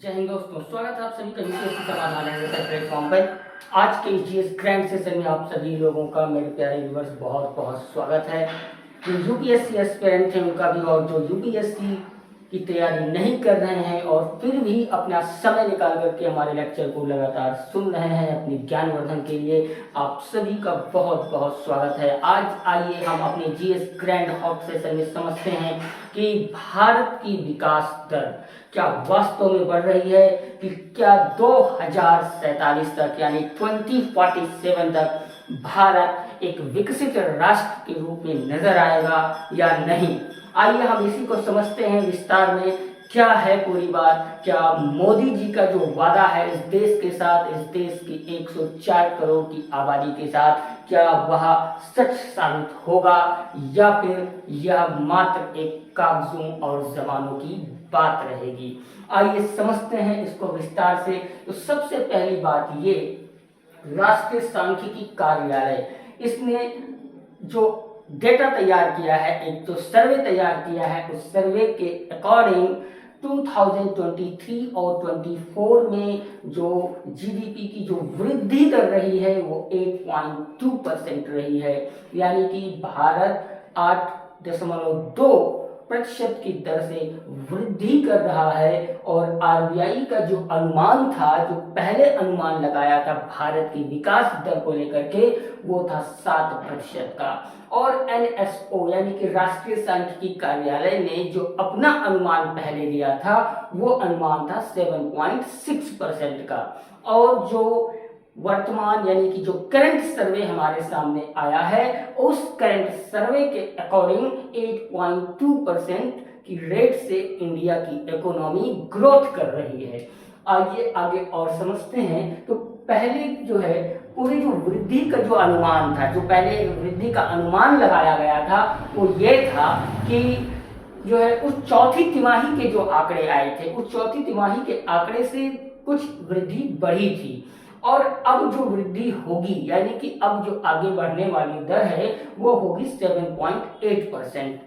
जय हिंद दोस्तों, स्वागत है आप सभी का यूपीएससी समाधान है प्लेटफॉर्म पर। आज के जीएस ग्रैंड सेशन में आप सभी लोगों का मेरे प्यारे व्यूअर्स बहुत बहुत स्वागत है। जो यूपीएससी एस्पिरेंट हैं उनका भी, और जो यूपीएससी की तैयारी नहीं कर रहे हैं और फिर भी अपना समय निकाल करके हमारे लेक्चर को लगातार सुन रहे हैं अपनी ज्ञानवर्धन के लिए, आप सभी का बहुत बहुत स्वागत है। आज आइए हम अपने जीएस ग्रैंड हॉट सेशन में समझते हैं कि भारत की विकास दर क्या वास्तव में बढ़ रही है, कि क्या 2047 तक यानी 2047 तक भारत एक विकसित राष्ट्र के रूप में नजर आएगा या नहीं। आइए हम इसी को समझते हैं विस्तार में। क्या है पूरी बात, क्या मोदी जी का जो वादा है इस देश के साथ, इस देश की 104 करोड़ की आबादी के साथ, क्या वह सच साबित होगा या फिर यह मात्र एक कागजों और जमानों की बात रहेगी। आइए समझते हैं इसको विस्तार से। तो सबसे पहली बात ये, राष्ट्रीय सांख्यिकी कार्यालय इसने जो डेटा तैयार किया है, एक जो सर्वे तैयार किया है, उस सर्वे के अकॉर्डिंग 2023 और 24 में जो जीडीपी की जो वृद्धि दर रही है वो 8.2% रही है, यानी कि भारत 8.2% की दर से वृद्धि कर रहा है। और आरबीआई का जो अनुमान था, जो पहले अनुमान लगाया था भारत की विकास दर को लेकर के, वो था 7% का। और एनएसओ यानी कि राष्ट्रीय सांख्यिकी कार्यालय ने जो अपना अनुमान पहले दिया था वो अनुमान था 7.6% का। और जो वर्तमान यानी कि जो करंट सर्वे हमारे सामने आया है, उस करंट सर्वे के अकॉर्डिंग 8.2% की रेट से इंडिया की इकोनॉमी ग्रोथ कर रही है। आइए आगे और समझते हैं। तो पहले जो है पूरी जो वृद्धि का जो अनुमान था, जो पहले वृद्धि का अनुमान लगाया गया था, वो ये था कि जो है उस चौथी तिमाही के जो आंकड़े आए थे, उस चौथी तिमाही के आंकड़े से कुछ वृद्धि बढ़ी थी। और अब जो वृद्धि होगी यानी कि अब जो आगे बढ़ने वाली दर है वो होगी 7.8%,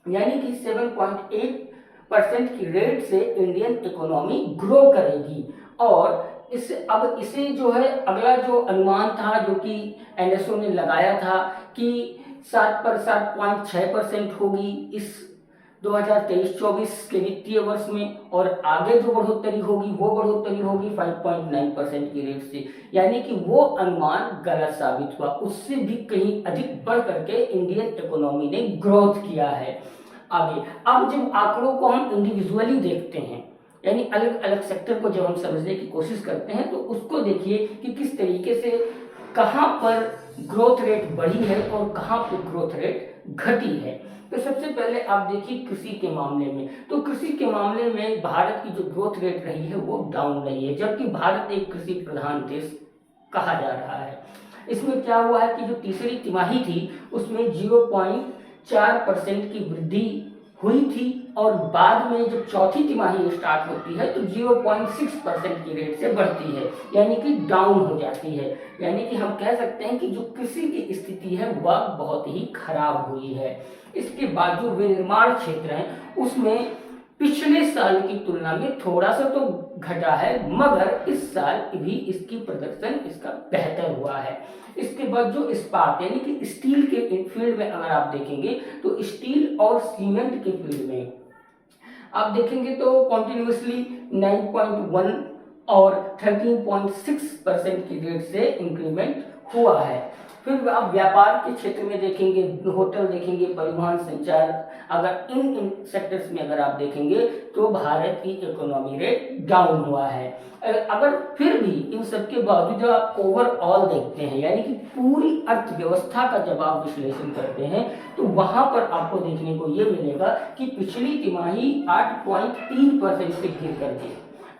यानी कि 7.8% की रेट से इंडियन इकोनॉमी ग्रो करेगी। और इसे जो है अगला जो अनुमान था जो कि एनएसओ ने लगाया था कि 7.6% होगी इस 2023-24 के वित्तीय वर्ष में, और आगे जो बढ़ोतरी होगी वो बढ़ोतरी होगी 5.9% की रेट से, यानी कि वो अनुमान गलत साबित हुआ। उससे भी कहीं अधिक बढ़ करके इंडियन इकोनॉमी ने ग्रोथ किया है। आगे अब जब आंकड़ों को हम इंडिविजुअली देखते हैं, यानी अलग अलग सेक्टर को जब हम समझने की कोशिश करते हैं, तो उसको देखिए कि किस तरीके से कहां पर ग्रोथ रेट बढ़ी है और कहां पर ग्रोथ रेट घटी है। तो सबसे पहले आप देखिए कृषि के मामले में, तो कृषि के मामले में भारत की जो ग्रोथ रेट रही है वो डाउन रही है, जबकि भारत एक कृषि प्रधान देश कहा जा रहा है। इसमें क्या हुआ है कि जो तीसरी तिमाही थी उसमें 0.4% की वृद्धि हुई थी, और बाद में जब चौथी तिमाही स्टार्ट होती है तो 0.6% की रेट से बढ़ती है, यानी कि डाउन हो जाती है। यानी कि हम कह सकते हैं कि जो कृषि की स्थिति है वह बहुत ही खराब हुई है। इसके बाद जो विनिर्माण क्षेत्र है उसमें पिछले साल की तुलना में थोड़ा सा तो घटा है, मगर इस साल भी इसकी प्रदर्शन इसका बेहतर हुआ है। इसके बाद जो इस्पात यानी कि स्टील के फील्ड में अगर आप देखेंगे तो स्टील और सीमेंट के फील्ड में आप देखेंगे तो कॉन्टिन्यूसली 9.1 और 13.6% की रेट से इंक्रीमेंट हुआ है। फिर आप व्यापार के क्षेत्र में देखेंगे, होटल देखेंगे, परिवहन, संचार, अगर इन सेक्टर्स में अगर आप देखेंगे तो भारत की इकोनॉमी रेट डाउन हुआ है। अगर फिर भी इन सब के बावजूद आप ओवरऑल देखते हैं, यानी कि पूरी अर्थव्यवस्था का जब आप विश्लेषण करते हैं, तो वहां पर आपको देखने को ये मिलेगा कि पिछली तिमाही 8.3% से गिर करके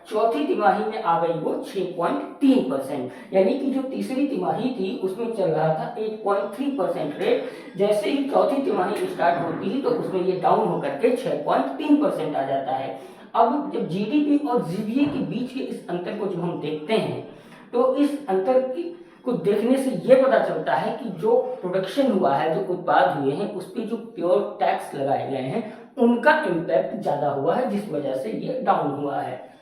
चौथी तिमाही में आ गई वो 6.3%, यानी कि जो तीसरी तिमाही थी उसमें चल रहा था 8.3% रेट। जैसे ही चौथी तिमाही स्टार्ट होती है तो उसमें ये डाउन होकर के 6.3% आ जाता है। अब जब जीडीपी और जीडीए के बीच के इस अंतर को जब हम देखते हैं तो इस अंतर को देखने से ये पता चलता है कि जो प्रोडक्शन हुआ है, जो उत्पाद हुए हैं, उस पर जो प्योर टैक्स लगाए गए हैं उनका इम्पैक्ट ज्यादा हुआ है, जिस वजह से ये डाउन हुआ है।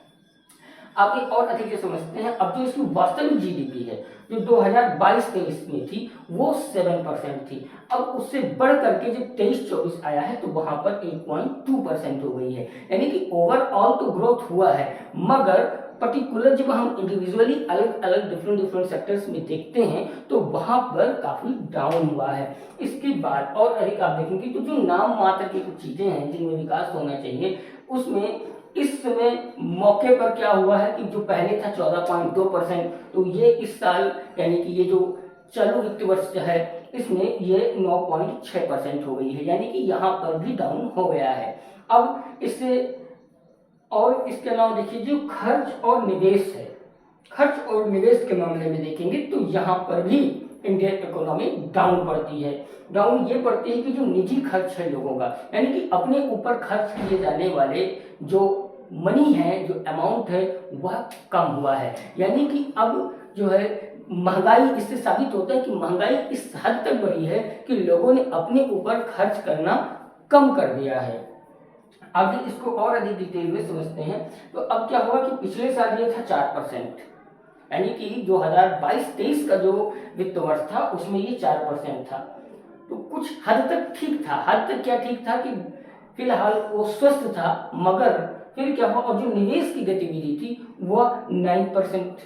आगे और अधिक से समझते हैं। अब जो इसकी वास्तविक जीडीपी है जो 2022-23 में थी वो 7% थी। अब उससे बढ़ करके जब 23-24 आया है तो वहां पर 8.2% हो गई है। यानी कि ओवरऑल तो ग्रोथ हुआ है, मगर पर्टिकुलर जब हम इंडिविजुअली अलग अलग डिफरेंट सेक्टर्स में देखते हैं तो वहां पर काफी डाउन हुआ है। इसके बाद और अधिक आप देखेंगे तो जो नाम मात्र की कुछ चीजें हैं जिनमें विकास होना चाहिए उसमें इस समय मौके पर क्या हुआ है कि जो पहले था 14.2%, तो ये इस साल यानी कि ये जो चालू वित्त वर्ष है इसमें ये 9.6% हो गई है। यानी कि यहाँ पर भी डाउन हो गया है। अब इससे और इसके अलावा देखिए जो खर्च और निवेश है, खर्च और निवेश के मामले में देखेंगे तो यहाँ पर भी इंडियन इकोनॉमी डाउन पड़ती है। डाउन ये पड़ती है कि जो निजी खर्च है लोगों का, यानी कि अपने ऊपर खर्च किए जाने वाले जो मनी है, जो अमाउंट है वह कम हुआ है। यानी कि अब जो है महंगाई, इससे साबित होता है कि महंगाई इस हद तक बढ़ी है कि लोगों ने अपने ऊपर खर्च करना कम कर दिया है। आगे इसको और अधिक डिटेल में समझते हैं। तो अब क्या हुआ कि पिछले साल ये था 4%, यानी कि 2022-23 का जो वित्त वर्ष था उसमें ये 4% था। तो कुछ हद तक ठीक था। हद तक क्या ठीक था कि फिलहाल वो स्वस्थ था, मगर फिर क्या हुआ, और जो निवेश की गतिविधि थी वह 9%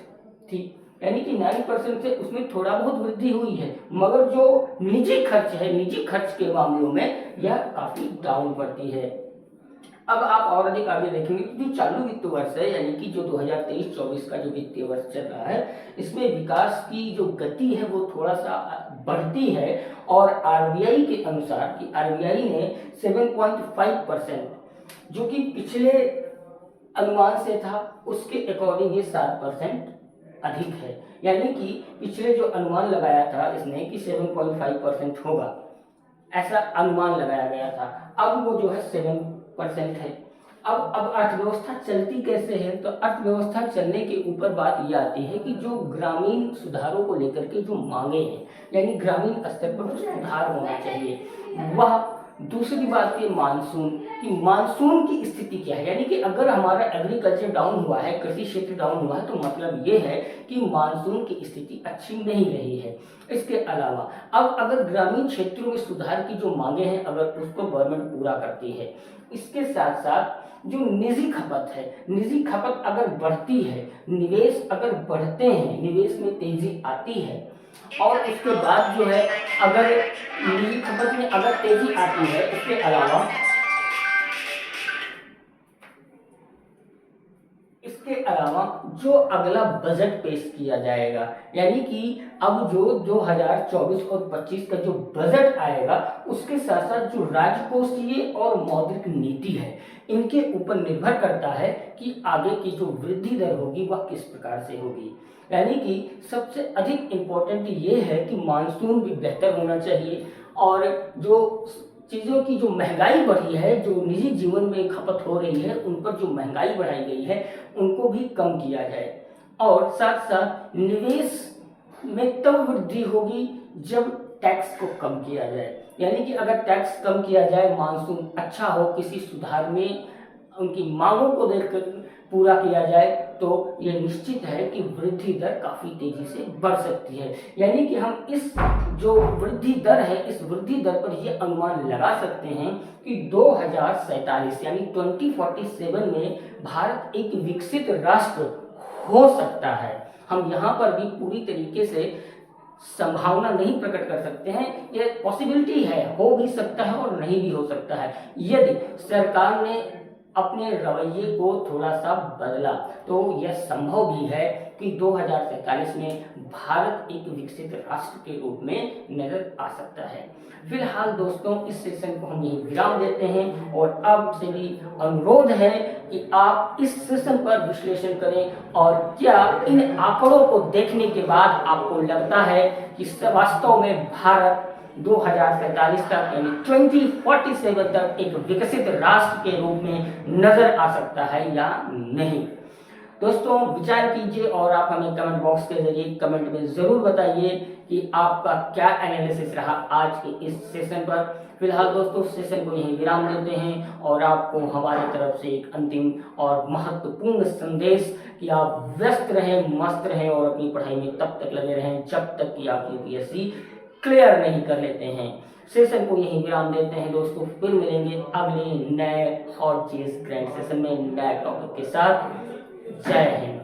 थी। यानी कि 9% से उसमें थोड़ा बहुत वृद्धि हुई है, मगर जो निजी खर्च है, निजी खर्च के मामलों में यह काफी डाउन पड़ती है। अब आप और अधिक आगे देखेंगे कि जो चालू वित्त वर्ष है यानी कि जो 2023-24 का जो वित्तीय वर्ष चल रहा है इसमें विकास की जो गति है वो थोड़ा सा बढ़ती है। और आरबीआई के अनुसार कि आरबीआई ने 7.5% जो कि पिछले अनुमान से था उसके अकॉर्डिंग ये 7% अधिक है। यानी कि पिछले जो अनुमान लगाया था इसने कि 7.5% होगा, ऐसा अनुमान लगाया गया था, अब वो जो है 7% है। अब अर्थव्यवस्था चलती कैसे है, तो अर्थव्यवस्था चलने के ऊपर बात ये आती है कि जो ग्रामीण सुधारों को लेकर के जो मांगे हैं, यानी ग्रामीण स्तर पर जो सुधार होना चाहिए वह। दूसरी बात है मानसून कि मानसून की स्थिति क्या है, यानी कि अगर हमारा एग्रीकल्चर डाउन हुआ है, कृषि क्षेत्र डाउन हुआ है, तो मतलब ये है कि मानसून की स्थिति अच्छी नहीं रही है। इसके अलावा अब अगर ग्रामीण क्षेत्रों में सुधार की जो मांगे हैं अगर उसको गवर्नमेंट पूरा करती है, इसके साथ साथ जो निजी खपत है, निजी खपत अगर बढ़ती है, निवेश अगर बढ़ते हैं, निवेश में तेजी आती है, और उसके बाद जो है अगर निजी खपत में अगर तेजी आती है, इसके अलावा जो अगला बजट पेश किया जाएगा, यानी कि अब जो 2024 और 25 का जो बजट आएगा उसके साथ साथ जो राजकोषीय और मौद्रिक नीति है इनके ऊपर निर्भर करता है कि आगे की जो वृद्धि दर होगी वह किस प्रकार से होगी। यानी कि सबसे अधिक इम्पोर्टेंट ये है कि मानसून भी बेहतर होना चाहिए, और जो चीज़ों की जो महंगाई बढ़ी है, जो निजी जीवन में खपत हो रही है, उन पर जो महंगाई बढ़ाई गई है उनको भी कम किया जाए। और साथ साथ निवेश में तब वृद्धि होगी जब टैक्स को कम किया जाए। यानी कि अगर टैक्स कम किया जाए, मानसून अच्छा हो, किसी सुधार में उनकी मांगों को देखकर पूरा किया जाए, तो ये निश्चित है कि वृद्धि दर काफी तेजी से बढ़ सकती है। यानी कि हम इस जो वृद्धि दर है, इस वृद्धि दर पर यह अनुमान लगा सकते हैं कि 2047 यानी 2047 में भारत एक विकसित राष्ट्र हो सकता है। हम यहाँ पर भी पूरी तरीके से संभावना नहीं प्रकट कर सकते हैं, ये पॉसिबिलिटी है, हो भी सकता है और नहीं भी हो सकता है। यदि सरकार ने अपने रवैये को थोड़ा सा बदला तो यह संभव भी है कि 2047 में भारत एक विकसित राष्ट्र के रूप में नजर आ सकता है। फिलहाल दोस्तों इस सेशन को हम यही विराम देते हैं, और आपसे भी अनुरोध है कि आप इस सेशन पर विश्लेषण करें और क्या इन आंकड़ों को देखने के बाद आपको लगता है कि वास्तव में भारत 2047 तक यानी 2047 तक एक विकसित राष्ट्र के रूप में नजर आ सकता है या नहीं। दोस्तों विचार कीजिए और आप हमें कमेंट बॉक्स के जरिए कमेंट में जरूर बताइए कि आपका क्या एनालिसिस रहा आज के इस सेशन पर। फिलहाल दोस्तों सेशन को यहीं विराम देते हैं और आपको हमारी तरफ से एक अंतिम और महत्वपूर्ण संदेश कि आप व्यस्त रहें, मस्त रहें और अपनी पढ़ाई में तब तक लगे रहें जब तक कि आप यूपीएससी क्लियर नहीं कर लेते हैं। सेशन को यहीं विराम देते हैं दोस्तों, फिर मिलेंगे अगले नए हॉट चीज ग्रैंड सेशन में नए टॉपिक के साथ। जय हिंद।